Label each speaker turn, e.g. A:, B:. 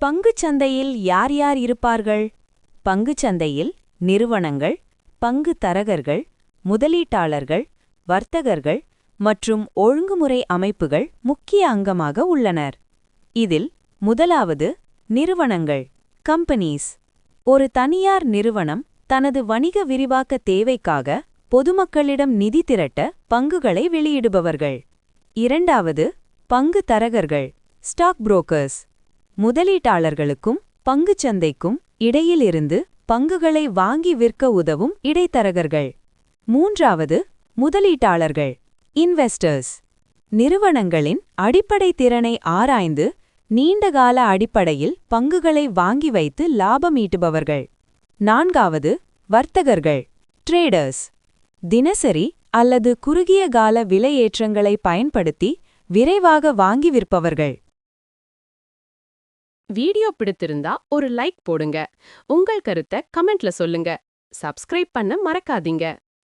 A: பங்குச் சந்தையில் யார் யார் இருப்பார்கள்? பங்குச் சந்தையில் நிறுவனங்கள், பங்கு தரகர்கள், முதலீட்டாளர்கள், வர்த்தகர்கள் மற்றும் ஒழுங்குமுறை அமைப்புகள் முக்கிய அங்கமாக உள்ளனர். இதில் முதலாவது நிறுவனங்கள், கம்பெனிஸ். ஒரு தனியார் நிறுவனம் தனது வணிக விரிவாக்க தேவைக்காக பொதுமக்களிடம் நிதி திரட்ட பங்குகளை வெளியிடுபவர்கள். இரண்டாவது பங்கு தரகர்கள், ஸ்டாக் புரோக்கர்ஸ். முதலீட்டாளர்களுக்கும் பங்குச் சந்தைக்கும் இடையிலிருந்து பங்குகளை வாங்கி விற்க உதவும் இடைத்தரகர்கள். மூன்றாவது முதலீட்டாளர்கள், இன்வெஸ்டர்ஸ். நிறுவனங்களின் அடிப்படை திறனை ஆராய்ந்து நீண்டகால அடிப்படையில் பங்குகளை வாங்கி வைத்து லாபம் ஈட்டுபவர்கள். நான்காவது வர்த்தகர்கள், ட்ரேடர்ஸ். தினசரி அல்லது குறுகிய கால விலையேற்றங்களை பயன்படுத்தி விரைவாக வாங்கி விற்பவர்கள்.
B: வீடியோ பிடித்திருந்தா ஒரு லைக் போடுங்க. உங்கள் கருத்தை கமெண்ட்ல சொல்லுங்க. சப்ஸ்கிரைப் பண்ண மறக்காதீங்க.